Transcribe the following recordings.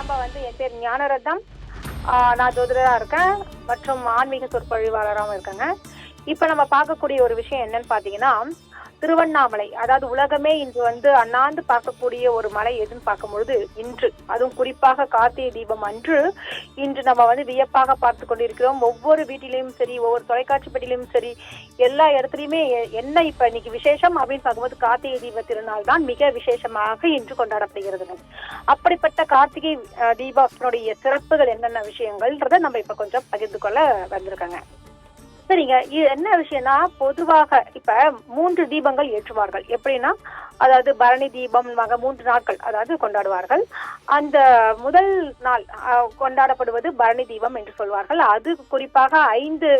நம்ம என் பேர் ஞானரத்னம். நான் ஜோதிடரா இருக்கேன் மற்றும் ஆன்மீக சொற்பொழிவாளராகவும் இருக்கேங்க. இப்ப நம்ம பார்க்கக்கூடிய ஒரு விஷயம் என்னன்னு பாத்தீங்கன்னா, திருவண்ணாமலை. அதாவது உலகமே இன்று அண்ணாந்து பார்க்கக்கூடிய ஒரு மலை எதுன்னு பார்க்கும்பொழுது இன்று, அதுவும் குறிப்பாக கார்த்திகை தீபம் அன்று இன்று நம்ம வியப்பாக பார்த்து கொண்டிருக்கிறோம். ஒவ்வொரு வீட்டிலையும் சரி, ஒவ்வொரு தொலைக்காட்சி பெட்டியிலும் சரி, எல்லா இடத்துலயுமே என்ன இப்ப இன்னைக்கு விசேஷம் அப்படின்னு பார்க்கும்போது கார்த்திகை தீப திருநாள் தான் மிக விசேஷமாக இன்று கொண்டாடப்படுகிறது. அப்படிப்பட்ட கார்த்திகை தீபத்தினுடைய சிறப்புகள் என்னென்ன விஷயங்கள்ன்றத நம்ம இப்ப கொஞ்சம் பகிர்ந்து கொள்ள வந்திருக்காங்க. சரிங்க, இது என்ன விஷயம்னா, பொதுவாக இப்ப 3 தீபங்கள் ஏற்றுவார்கள். எப்படின்னா, அதாவது பரணி தீபம் 3 நாட்கள் அதாவது கொண்டாடுவார்கள். அந்த முதல் நாள் கொண்டாடப்படுவது பரணி தீபம் என்று சொல்வார்கள். அது குறிப்பாக 5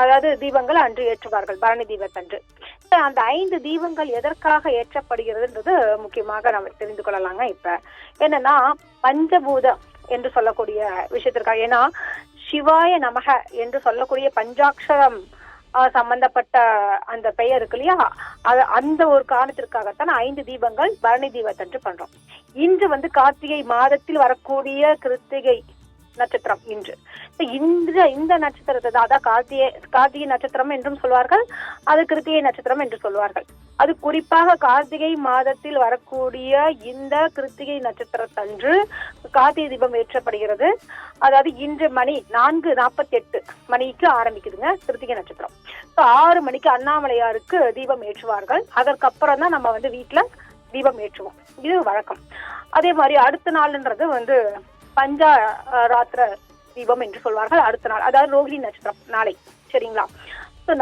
அதாவது தீபங்கள் அன்று ஏற்றுவார்கள் பரணி தீபத்தன்று. அந்த 5 தீபங்கள் எதற்காக ஏற்றப்படுகிறதுன்றது முக்கியமாக நம்ம தெரிந்து கொள்ளலாங்க. இப்ப என்னன்னா, பஞ்சபூதம் என்று சொல்லக்கூடிய விஷயத்திற்காக, ஏன்னா சிவாய நமக என்று சொல்லக்கூடிய பஞ்சாட்சரம் சம்பந்தப்பட்ட அந்த பெயர் இருக்கு இல்லையா, அந்த ஒரு காரணத்திற்காகத்தான் 5 தீபங்கள் பரணி தீபத்தன்று பண்றோம். இன்று கார்த்திகை மாதத்தில் வரக்கூடிய கிருத்திகை நட்சத்திரம் இன்று. இந்த நட்சத்திரத்தை தான் அதான் கார்த்திகை நட்சத்திரம் என்றும் சொல்வார்கள், அது கிருத்திகை நட்சத்திரம் என்று சொல்வார்கள். அது குறிப்பாக கார்த்திகை மாதத்தில் வரக்கூடிய இந்த கிருத்திகை நட்சத்திரத்தன்று கார்த்திகை தீபம் ஏற்றப்படுகிறது. அதாவது இன்று மணி 4:48 மணிக்கு ஆரம்பிக்குதுங்க கிருத்திகை நட்சத்திரம். 6 மணிக்கு அண்ணாமலையாருக்கு தீபம் ஏற்றுவார்கள். அதற்கப்புறம் தான் நம்ம வீட்டுல தீபம் ஏற்றுவோம். இது வழக்கம். அதே மாதிரி அடுத்த நாள்ன்றது பஞ்சாராத்திர தீபம் என்று சொல்வார்கள். அடுத்த நாள் அதாவது ரோஹிணி நட்சத்திரம் நாளை. சரிங்களா?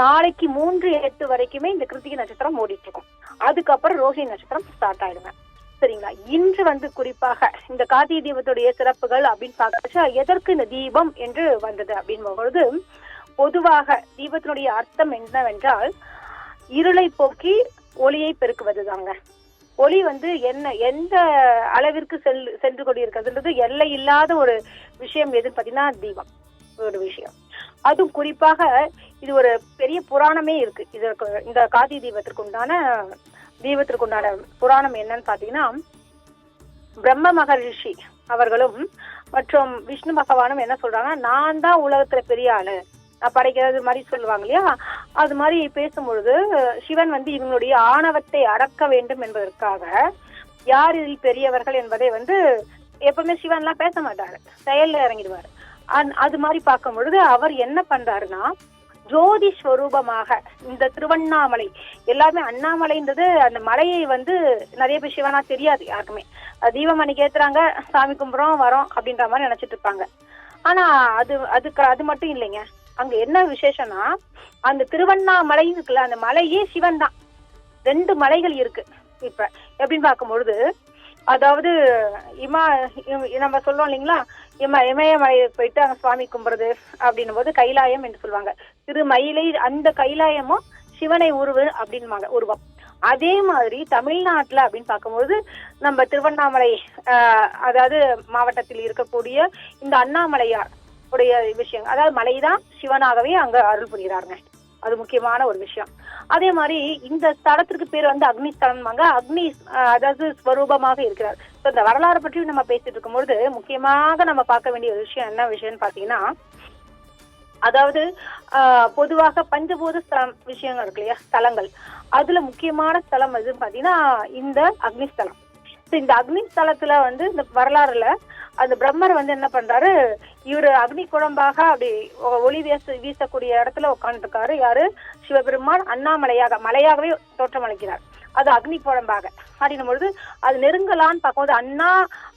நாளைக்கு 3:08 வரைக்குமே இந்த கிருத்திகை நட்சத்திரம் ஓடிட்டு இருக்கும். அதுக்கப்புறம் ரோஹிணி நட்சத்திரம் ஸ்டார்ட் ஆயிடுங்க. சரிங்களா? இன்று குறிப்பாக இந்த கார்த்திகை தீபத்துடைய சிறப்புகள் அப்படின்னு பார்க்கறச்சா, எதற்கு இந்த தீபம் என்று வந்தது அப்படின்னு பொழுது, பொதுவாக தீபத்தினுடைய அர்த்தம் என்னவென்றால் இருளை போக்கி ஒளியை பெருக்குவது தாங்க. ஒளி எந்த அளவிற்கு சென்று கொண்டிருக்கிறதுன்றது எல்லை இல்லாத ஒரு விஷயம் எதுன்னு பாத்தீங்கன்னா தீபம் ஒரு விஷயம். அதுவும் குறிப்பாக இது ஒரு பெரிய புராணமே இருக்கு. இதற்கு இந்த கார்த்திகை தீபத்திற்கு உண்டான புராணம் என்னன்னு பாத்தீங்கன்னா, பிரம்ம மகரிஷி அவர்களும் மற்றும் விஷ்ணு பகவானும் என்ன சொல்றாங்கன்னா, நான் தான் உலகத்துல பெரிய ஆளு, நான் படைக்கிறது மாதிரி சொல்லுவாங்க இல்லையா, அது மாதிரி பேசும்பொழுது சிவன் இவங்களுடைய ஆணவத்தை அடக்க வேண்டும் என்பதற்காக யார் இதில் பெரியவர்கள் என்பதை எப்பவுமே சிவன் எல்லாம் பேச மாட்டாரு, செயல்ல இறங்கிடுவாரு. அது மாதிரி பார்க்கும் பொழுது அவர் என்ன பண்றாருன்னா, ஜோதி ஸ்வரூபமாக இந்த திருவண்ணாமலை, எல்லாருமே அண்ணாமலைன்றது அந்த மலையை நிறைய பேர் சிவனா தெரியாது யாருக்குமே. தீபம் அன்னைக்கு ஏத்துறாங்க, சாமி கும்பிடுறோம் வரோம் அப்படின்ற மாதிரி நினைச்சிட்டு இருப்பாங்க. ஆனா அது மட்டும் இல்லைங்க. அங்க என்ன விசேஷம்னா, அந்த திருவண்ணாமலை இருக்குல்ல, அந்த மலையே சிவன் தான். 2 மலைகள் இருக்கு. இப்ப எப்படின்னு பார்க்கும்பொழுது, அதாவது நம்ம சொல்றோம் இல்லைங்களா, இமயமலையை போயிட்டு அங்க சுவாமி கும்பிடுறது அப்படின்னும் போது கைலாயம் என்று சொல்லுவாங்க. திருமயிலை அந்த கைலாயமும் சிவனை உருவம். அதே மாதிரி தமிழ்நாட்டுல அப்படின்னு பார்க்கும்போது நம்ம திருவண்ணாமலை அதாவது மாவட்டத்தில் இருக்கக்கூடிய இந்த அண்ணாமலையார் உடைய விஷயம், அதாவது மலைதான் சிவனாகவே அங்க அருள் புரிகிறாருங்க. அது முக்கியமான ஒரு விஷயம். அதே மாதிரி இந்த ஸ்தலத்திற்கு பேர் அக்னி ஸ்தலம். அக்னி அதாவது ஸ்வரூபமாக இருக்கிறார். இந்த வரலாறு பற்றி நம்ம பேசிட்டு இருக்கும்பொழுது முக்கியமாக நம்ம பார்க்க வேண்டிய ஒரு விஷயம் என்ன விஷயம்னு பாத்தீங்கன்னா, அதாவது பொதுவாக பஞ்சபூத விஷயங்கள் இருக்கு இல்லையா, ஸ்தலங்கள். அதுல முக்கியமான ஸ்தலம் எதுன்னு பாத்தீங்கன்னா இந்த அக்னி ஸ்தலம். இந்த அக்னி ஸ்தலத்துல இந்த வரலாறுல அந்த பிரம்மர் என்ன பண்றாரு, இவரு அக்னி குழம்பாக அப்படி ஒளி வீசக்கூடிய இடத்துல உட்கார்ந்து இருக்காரு. யாரு? சிவபெருமான் மலையாகவே தோற்றமளிக்கிறார். அது அக்னி குழம்பாக அப்படின்னும் பொழுது அது நெருங்கலான்னு பார்க்கும்போது,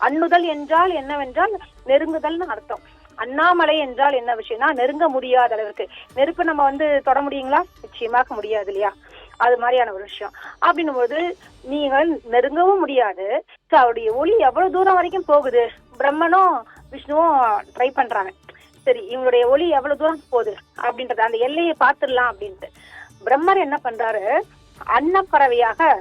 அண்ணுதல் என்றால் என்னவென்றால் நெருங்குதல்னு அர்த்தம். அண்ணாமலை என்றால் என்ன விஷயம்னா, நெருங்க முடியாத அளவிற்கு. நெருப்பு நம்ம தொட முடியுங்களா? நிச்சயமாக முடியாது இல்லையா? அது மாதிரியான ஒரு விஷயம். அப்படின்னும் போது நீங்கள் நெருங்கவும் முடியாது. அவருடைய ஒளி எவ்வளவு தூரம் வரைக்கும் போகுது, பிரம்மனும் விஷ்ணுவும் ட்ரை பண்றாங்க. சரி, இவங்களுடைய ஒளி எவ்வளவு தூரம் போகுது அப்படின்றது அந்த எல்லையை பார்த்துடலாம் அப்படின்ட்டு பிரம்மர் என்ன பண்றாரு, அன்னப்பறவையாக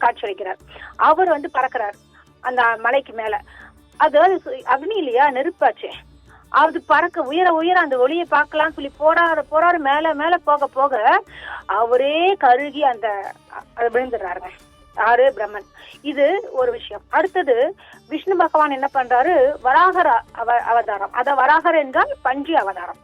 காட்சி அளிக்கிறார். அவர் பறக்கிறார் அந்த மலைக்கு மேல. அது அக்னி இல்லையா, நெருப்பாச்சு. அது பறக்க உயர அந்த ஒளியை பார்க்கலாம்னு சொல்லி போறாரு மேல போக அவரே கருகி விழுந்துடுறாருங்க. யாரு? பிரம்மன். இது ஒரு விஷயம். அடுத்தது விஷ்ணு பகவான் என்ன பண்றாரு? வராகர் அவதாரம். அத வராகர் என்றால் பன்றி அவதாரம்.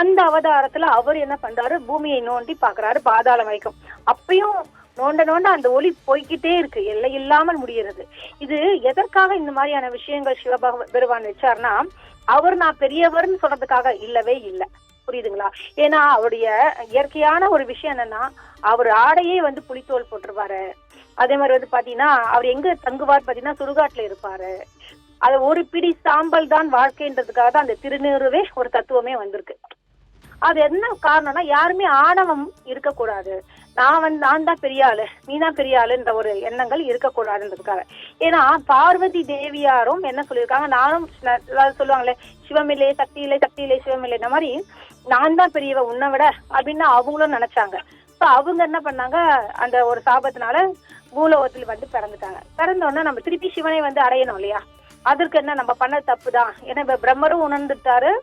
அந்த அவதாரத்துல அவர் என்ன பண்றாரு? பூமியை நோண்டி பாக்குறாரு பாதாளம் வரைக்கும். அப்பயும் நோண்ட நோண்ட அந்த ஒளி போய்கிட்டே இருக்கு, எல்லை இல்லாமல் முடிகிறது. இது எதற்காக இந்த மாதிரியான விஷயங்கள் சிவபெருமான் வச்சார்னா, அவர் நான் பெரியவர்னு சொல்றதுக்காக இல்லவே இல்லை. புரியுதுங்களா? ஏன்னா அவருடைய இயற்கையான ஒரு விஷயம் என்னன்னா, அவர் ஆடையே வந்து புலித்தோல் போட்டுருவாரு. அதே மாதிரி வந்து பாத்தீங்கன்னா அவர் எங்க தங்குவார் பாத்தீங்கன்னா சுடுகாட்டுல இருப்பாரு. அது ஒரு பிடி சாம்பல் தான் வாழ்க்கைன்றதுக்காக தான் அந்த திருநீறுவே ஒரு தத்துவமே வந்திருக்கு. அது என்ன காரணம்னா, யாருமே ஆணவம் இருக்கக்கூடாது. நான் தான் பெரிய ஆளு, நீ தான் பெரிய ஆளுன்ற ஒரு எண்ணங்கள் இருக்கக்கூடாதுன்றதுக்காக. ஏன்னா பார்வதி தேவியாரும் என்ன சொல்லியிருக்காங்க, நானும் சொல்லுவாங்களே சிவமில்லை சக்தி இல்லை, சக்தி இல்லை சிவமில்லை, இந்த மாதிரி நான் தான் பெரியவ உன்னை விட அப்படின்னு அவங்களும் நினைச்சாங்க. ஸோ அவங்க என்ன பண்ணாங்க, அந்த ஒரு சாபத்தினால பூலோகத்தில் வந்து பிறந்துட்டாங்க. பிறந்தோன்னா நம்ம திருப்பி சிவனை வந்து அடையணும் இல்லையா? அதற்கு என்ன நம்ம பண்ண தப்பு தான். ஏன்னா இப்ப பிரம்மரும் உணர்ந்துட்டாரு,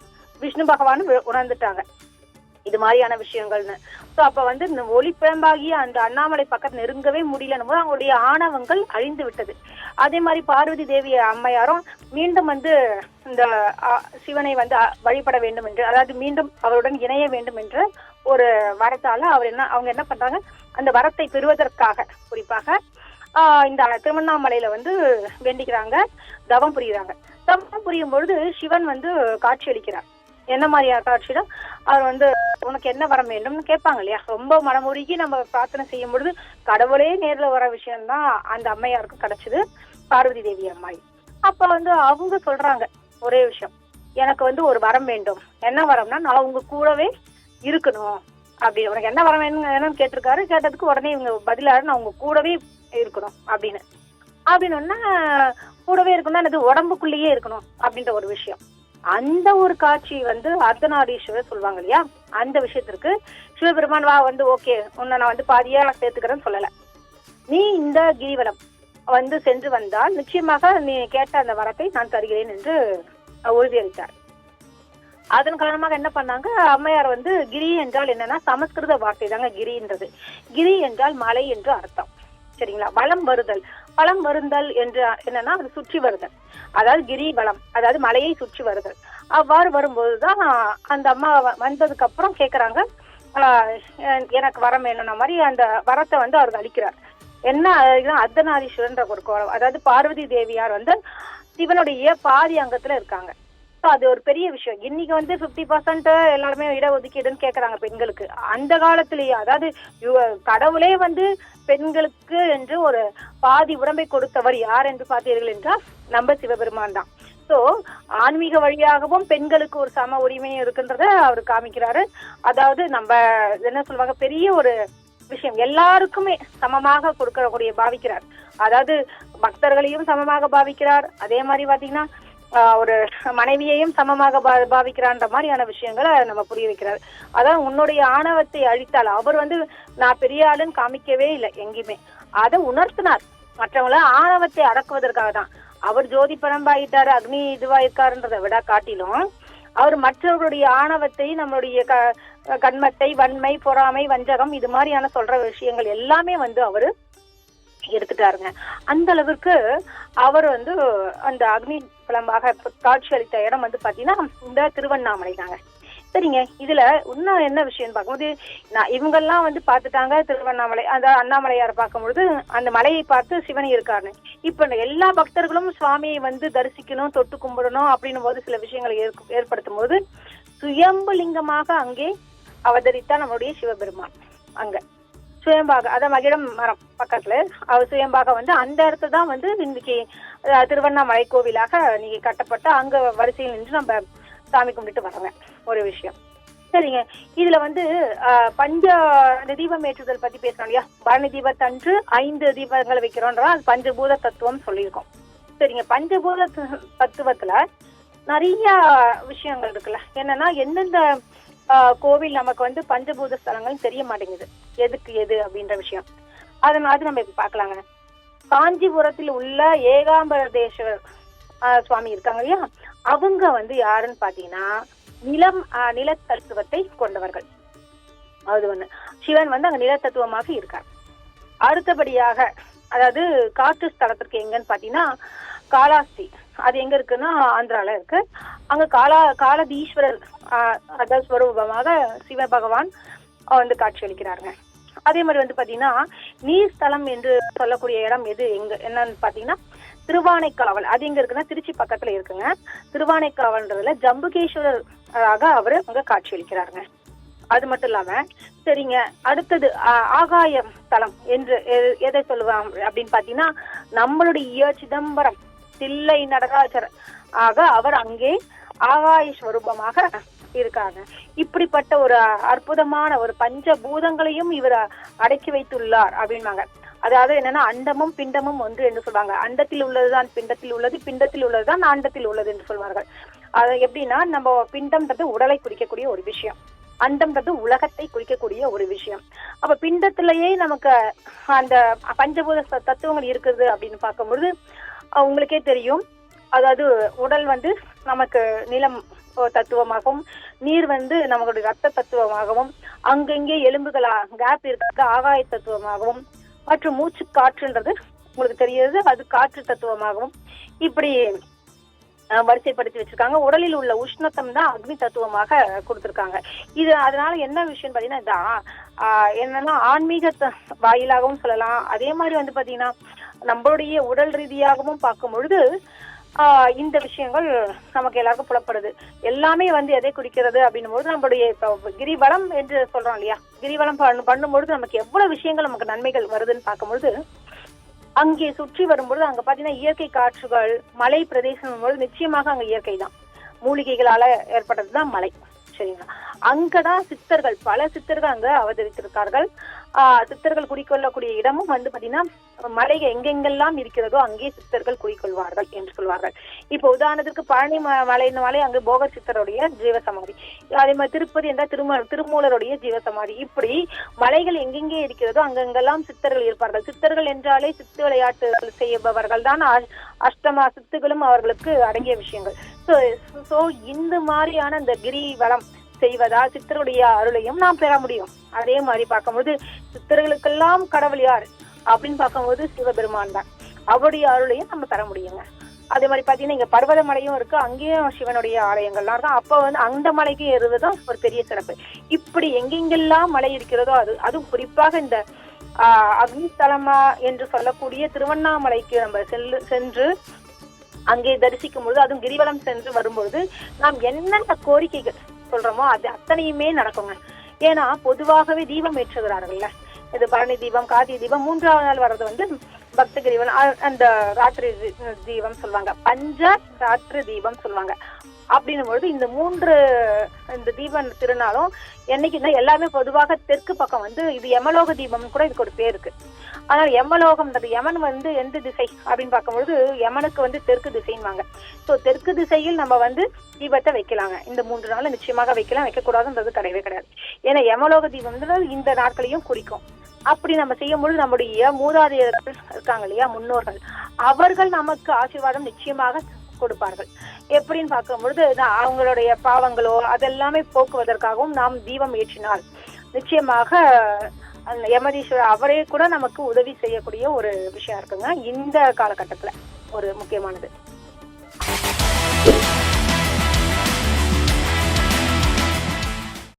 விஷ்ணு பகவானும் உணர்ந்துட்டாங்க இது மாதிரியான விஷயங்கள்னு. ஸோ அப்ப வந்து இந்த ஒளிப்பிழம்பாகிய அந்த அண்ணாமலை பக்கத்து நெருங்கவே முடியலன்னு போது அவங்களுடைய ஆணவங்கள் அழிந்து விட்டது. அதே மாதிரி பார்வதி தேவி அம்மையாரும் மீண்டும் வந்து இந்த சிவனை வந்து வழிபட வேண்டும் என்று, அதாவது மீண்டும் அவருடன் இணைய வேண்டும் என்ற ஒரு வரத்தால அவங்க என்ன பண்றாங்க, அந்த வரத்தை பெறுவதற்காக குறிப்பாக இந்த திருவண்ணாமலையில வந்து வேண்டிக்கிறாங்க, தவம் புரியுறாங்க. தவம் புரியும் பொழுது சிவன் வந்து காட்சி அளிக்கிறார். என்ன மாதிரியா காட்சினா, அவர் வந்து உனக்கு என்ன வரம் வேண்டும்னு கேட்பாங்க இல்லையா? ரொம்ப மனமுருகி நம்ம பிரார்த்தனை செய்யும் பொழுது கடவுளே நேர்ல வர விஷயம்தான் அந்த அம்மையாருக்கு கிடைச்சது, பார்வதி தேவி அம்மாய். அப்ப வந்து அவங்க சொல்றாங்க ஒரே விஷயம், எனக்கு வந்து ஒரு வரம் வேண்டும். என்ன வரம்னா, நான் உங்க கூடவே இருக்கணும் அப்படி. உனக்கு என்ன வரம் வேணும்னு கேட்டிருக்காரு. கேட்டதுக்கு உடனே இவங்க பதிலாரு, நான் உங்க கூடவே இருக்கணும் அப்படின்னு கூடவே இருக்கணும்னா அது உடம்புக்குள்ளேயே இருக்கணும் அப்படின்ற ஒரு விஷயம். அந்த ஒரு காட்சி வந்து அர்த்தநாரீஸ்வரர் சொல்லுவாங்க இல்லையா? அந்த விஷயத்திற்கு சிவபெருமான் வா வந்து ஓகே உன்னை நான் வந்து பாதியா சேர்த்துக்கிறேன்னு சொல்லல. நீ இந்த கிரிவலம் வந்து சென்று வந்தால் நிச்சயமாக நீ கேட்ட அந்த வரத்தை நான் தருகிறேன் என்று உறுதியளித்தார். அதன் காரணமாக என்ன பண்ணாங்க, அம்மையார் வந்து கிரி என்றால் என்னன்னா சமஸ்கிருத வார்த்தை தாங்க கிரின்றது. கிரி என்றால் மலை என்று அர்த்தம். சரிங்களா? வலம் வருதல். வலம் வருதல் என்று என்னன்னா அது சுற்றி வருதல், அதாவது கிரி வலம், அதாவது மலையை சுற்றி வருதல். அவ்வாறு வரும்போதுதான் அந்த அம்மா வந்ததுக்கு அப்புறம் கேக்குறாங்க, எனக்கு வரம் வேணும்ன மாதிரி அந்த வரத்தை வந்து அவருக்கு அளிக்கிறார். என்ன அர்த்தநாரீஸ்வரன்ற ஒரு கோலம், அதாவது பார்வதி தேவியார் வந்து சிவனுடைய பாதி அங்கத்துல இருக்காங்க. அது ஒரு பெரிய விஷயம். இன்னைக்கு வந்து 50% எல்லாருமே இடஒதுக்கீடுன்னு கேக்குறாங்க பெண்களுக்கு. அந்த காலத்திலேயே, அதாவது கடவுளே வந்து பெண்களுக்கு என்று ஒரு பாதி உடம்பை கொடுத்தவர் யார் என்று பார்த்தீர்கள் என்றால் நம்ம சிவபெருமான் தான். சோ ஆன்மீக வழியாகவும் பெண்களுக்கு ஒரு சம உரிமையும் இருக்குன்றத அவர் காமிக்கிறாரு. அதாவது நம்ம என்ன சொல்லுவாங்க, பெரிய ஒரு விஷயம், எல்லாருக்குமே சமமாக கொடுக்கக்கூடிய பாவிக்கிறார். அதாவது பக்தர்களையும் சமமாக பாவிக்கிறார். அதே மாதிரி பாத்தீங்கன்னா ஒரு மனைவியையும் சமமாக பாவிக்கிறான்ற மாதிரியான விஷயங்களை நம்ம புரிய வைக்கிறார். அதான் உன்னுடைய ஆணவத்தை அழித்தால், அவர் வந்து நான் பெரிய ஆளுன்னு காமிக்கவே இல்லை எங்கேயுமே, அதை உணர்த்தினார். மற்றவங்கள ஆணவத்தை அடக்குவதற்காக தான் அவர் ஜோதி பரம்பாயிட்டாரு, அக்னி இதுவாயிருக்காருன்றதை விட காட்டிலும் அவர் மற்றவர்களுடைய ஆணவத்தை, நம்மளுடைய கண்மத்தை, வன்மை, பொறாமை, வஞ்சகம் இது மாதிரியான சொல்ற விஷயங்கள் எல்லாமே வந்து அவரு எடுத்துட்டாருங்க. அந்த அளவுக்கு அவர் வந்து அந்த அக்னி புலம்பாக காட்சி அளித்த இடம் வந்து பாத்தீங்கன்னா இந்த திருவண்ணாமலை தாங்க. சரிங்க, இதுல இன்னும் என்ன விஷயம்னு பார்க்கும்போது, இவங்கெல்லாம் வந்து பாத்துட்டாங்க திருவண்ணாமலை, அந்த அண்ணாமலையார் பார்க்கும்பொழுது அந்த மலையை பார்த்து சிவன் இருக்காருன்னு. இப்ப எல்லா பக்தர்களும் சுவாமியை வந்து தரிசிக்கணும், தொட்டு கும்பிடணும் அப்படின்னும் போது சில விஷயங்களை ஏற்படுத்தும் போது சுயம்பு லிங்கமாக அங்கே அவதரித்தா நம்மளுடைய சிவபெருமான். அங்க சுயம்பாக, அத மகிடம் மரம் பக்கத்துல அவர் சுயம்பாக வந்து அந்த இடத்துல தான் வந்து இன்னைக்கு திருவண்ணாமலை கோவிலாக நீங்க கட்டப்பட்ட அங்க வரிசையில் நின்று நம்ம சாமி கும்பிட்டு வர்றோங்க ஒரு விஷயம். சரிங்க, இதுல வந்து பஞ்ச தீபம் ஏற்றுதல் பத்தி பேசணும் இல்லையா? பரணி தீபத்தன்று 5 தீபங்களை வைக்கிறோம்ன்றா அது பஞ்சபூத தத்துவம் சொல்லியிருக்கோம். சரிங்க, பஞ்சபூத தத்துவத்துல நிறைய விஷயங்கள் இருக்குல்ல. என்னன்னா எந்தெந்த கோவில் நமக்கு வந்து பஞ்சபூத ஸ்தலங்கள் தெரிய மாட்டேங்குது, எதுக்கு எது அப்படின்ற விஷயம். அது நம்ம இப்ப பாக்கலாங்க. காஞ்சிபுரத்தில் உள்ள ஏகாம்பரதேஸ்வரர் சுவாமி இருக்காங்க இல்லையா? அவங்க வந்து யாருன்னு பாத்தீங்கன்னா நிலத்தத்துவத்தை கொண்டவர்கள். அது ஒண்ணு. சிவன் வந்து அங்க நிலத்தத்துவமாக இருக்கார். அடுத்தபடியாக அதாவது காற்று ஸ்தலத்திற்கு எங்கன்னு பாத்தீங்கன்னா காளாஸ்தி. அது எங்க இருக்குன்னா ஆந்திரால இருக்கு. அங்க காலதீஸ்வரர் அதாவது ஸ்வரூபமாக சிவபகவான் வந்து காட்சி அளிக்கிறாருங்க. அதே மாதிரி வந்து பாத்தீங்கன்னா நீர் ஸ்தலம் என்று சொல்லக்கூடிய இடம் எது என்னன்னு பாத்தீங்கன்னா திருவானைக்காவல். அது எங்க இருக்குன்னா திருச்சி பக்கத்துல இருக்குங்க. திருவானைக்காவல்ன்றதுல ஜம்புகேஸ்வரர் அவரு அங்க காட்சி அளிக்கிறாருங்க. அது மட்டும் இல்லாம சரிங்க, அடுத்தது ஆகாய ஸ்தலம் என்று எதை சொல்லுவாங்க அப்படின்னு பாத்தீங்கன்னா நம்மளுடைய சிதம்பரம் தில்லை நடராஜர் அவர் அங்கே ஆகாய ஸ்வரூபமாக இருக்காங்க. இப்படிப்பட்ட ஒரு அற்புதமான ஒரு பஞ்சபூதங்களையும் இவர் அடக்கி வைத்துள்ளார் அப்படின்னாங்க. அதாவது என்னன்னா அண்டமும் பிண்டமும் ஒன்று என்று சொல்வாங்க. அண்டத்தில் உள்ளதுதான் பிண்டத்தில் உள்ளது, பிண்டத்தில் உள்ளதுதான் அண்டத்தில் உள்ளது என்று சொல்வார்கள். அது எப்படின்னா நம்ம பிண்டம்ன்றது உடலை குறிக்கக்கூடிய ஒரு விஷயம், அண்டம்ன்றது உலகத்தை குறிக்கக்கூடிய ஒரு விஷயம். அப்ப பிண்டத்திலேயே நமக்கு அந்த பஞ்சபூத தத்துவங்கள் இருக்குது அப்படின்னு பார்க்கும்பொழுது உங்களுக்கே தெரியும். அதாவது உடல் வந்து நமக்கு நிலம் தத்துவமாகவும், நீர் வந்து நம்மளுடைய ரத்த தத்துவமாகவும், அங்கங்கே எலும்புகளா கேப் இருக்கிறது ஆகாய தத்துவமாகவும், மற்றும் மூச்சு காற்றுன்றது உங்களுக்கு தெரியுது அது காற்று தத்துவமாகவும் இப்படி வரிசைப்படுத்தி வச்சிருக்காங்க. உடலில் உள்ள உஷ்ணத்தம் தான் அக்னி தத்துவமாக கொடுத்திருக்காங்க. இது அதனால என்ன விஷயம் பாத்தீங்கன்னா என்னன்னா ஆன்மீக வாயிலாகவும் சொல்லலாம். அதே மாதிரி வந்து பாத்தீங்கன்னா நம்மளுடைய உடல் ரீதியாகவும் பார்க்கும் பொழுது இந்த விஷயங்கள் நமக்கு எல்லாருக்கும் புலப்படுது. எல்லாமே வந்து எதை குறிக்கிறது அப்படின்னும் போது நம்மளுடைய இப்ப கிரிவலம் என்று சொல்றோம் இல்லையா, கிரிவலம் பண்ணும்பொழுது நமக்கு எவ்வளவு விஷயங்கள் நமக்கு நன்மைகள் வருதுன்னு பார்க்கும்பொழுது அங்கே சுற்றி வரும்பொழுது அங்க பாத்தீங்கன்னா இயற்கை காற்றுகள், மலை பிரதேசம் போது நிச்சயமாக அங்க இயற்கை தான், மூலிகைகளால ஏற்பட்டதுதான் மலை. சரிங்களா, அங்கதான் சித்தர்கள் பல சித்தர்கள் அங்க அவதரித்திருக்கார்கள். சித்தர்கள் குறிக்கொள்ளக்கூடிய இடமும் வந்து பாத்தீங்கன்னா மலை எங்கெங்கெல்லாம் இருக்கிறதோ அங்கே சித்தர்கள் குறிக்கொள்வார்கள் என்று சொல்வார்கள். இப்ப உதாரணத்துக்கு பழனி மலை அங்கு போக சித்தருடைய ஜீவசமாதி, அதே மாதிரி திருப்பதி என்ற திருமூலருடைய ஜீவசமாதி. இப்படி மலைகள் எங்கெங்கே இருக்கிறதோ அங்கெங்கெல்லாம் சித்தர்கள் இருப்பார்கள். சித்தர்கள் என்றாலே சித்து விளையாட்டுகள் செய்பவர்கள் தான். அஷ்டமா சித்துகளும் அவர்களுக்கு அடங்கிய விஷயங்கள். சோ இந்த மாதிரியான இந்த கிரிவலம் செய்வதால் சித்தருடைய அருளையும் நாம் பெற முடியும். அதே மாதிரி பார்க்கும்போது சித்தர்களுக்கெல்லாம் கடவுள் யார் அப்படின்னு பார்க்கும்போது சிவபெருமான் தான். அவருடைய அருளையும் நம்ம பெற முடியுங்க. அதே மாதிரி பாத்தீங்கன்னா இங்க பர்வத மலையும் இருக்கு, அங்கேயும் சிவனுடைய ஆலயங்கள்லாம் இருக்கும். அப்ப வந்து அந்த மலைக்கு ஏறுவதுதான் ஒரு பெரிய சிறப்பு. இப்படி எங்கெங்கெல்லாம் மலை இருக்கிறதோ அதுவும் குறிப்பாக இந்த அக்னிஸ்தலமா என்று சொல்லக்கூடிய திருவண்ணாமலைக்கு நம்ம சென்று அங்கே தரிசிக்கும் பொழுது, அதுவும் கிரிவலம் சென்று வரும்பொழுது நாம் என்னென்ன கோரிக்கைகள் சொல்றோமோ அது அத்தனையுமே நடக்குங்க. ஏன்னா பொதுவாகவே தீபம் ஏற்றுகிறார்கள்ல, இது பரணி தீபம், கார்த்திகை தீபம், 3வது நாள் வர்றது வந்து பக்த கிரிவலம், அந்த ராத்திரி தீபம் சொல்லுவாங்க, பஞ்ச ராத்திரி தீபம் சொல்லுவாங்க. அப்படின்னும் பொழுது இந்த தீப திருநாளும் என்னைக்குன்னா எல்லாமே பொதுவாக தெற்கு பக்கம் வந்து இது யமலோக தீபம் கூட இதுக்கு ஒரு பேர் இருக்கு. ஆனால் யமலோகம்ன்றது யமன் வந்து எந்த திசை அப்படின்னு பார்க்கும்பொழுது யமனுக்கு வந்து தெற்கு திசைன்வாங்க. ஸோ தெற்கு திசையில் நம்ம வந்து தீபத்தை வைக்கலாங்க. இந்த 3 நாள் நிச்சயமாக வைக்கலாம், வைக்கக்கூடாதுன்றது கிடையவே கிடையாது. ஏன்னா யமலோக தீபம் இந்த நாட்களையும் குறிக்கும். அப்படி நம்ம செய்யும் பொழுது நம்முடைய மூதாதையர்கள் இருக்காங்க இல்லையா, முன்னோர்கள், அவர்கள் நமக்கு ஆசீர்வாதம் நிச்சயமாக கொடுப்பார்கள். எப்படின்னு பார்க்கும் பொழுது அவங்களுடைய பாவங்களோ அதெல்லாமே போக்குவதற்காகவும் நாம் தீபம் ஏற்றினால் நிச்சயமாக யமதீஸ்வரர் அவரே கூட நமக்கு உதவி செய்யக்கூடிய ஒரு விஷயம் இருக்குங்க. இந்த காலகட்டத்துல ஒரு முக்கியமானது.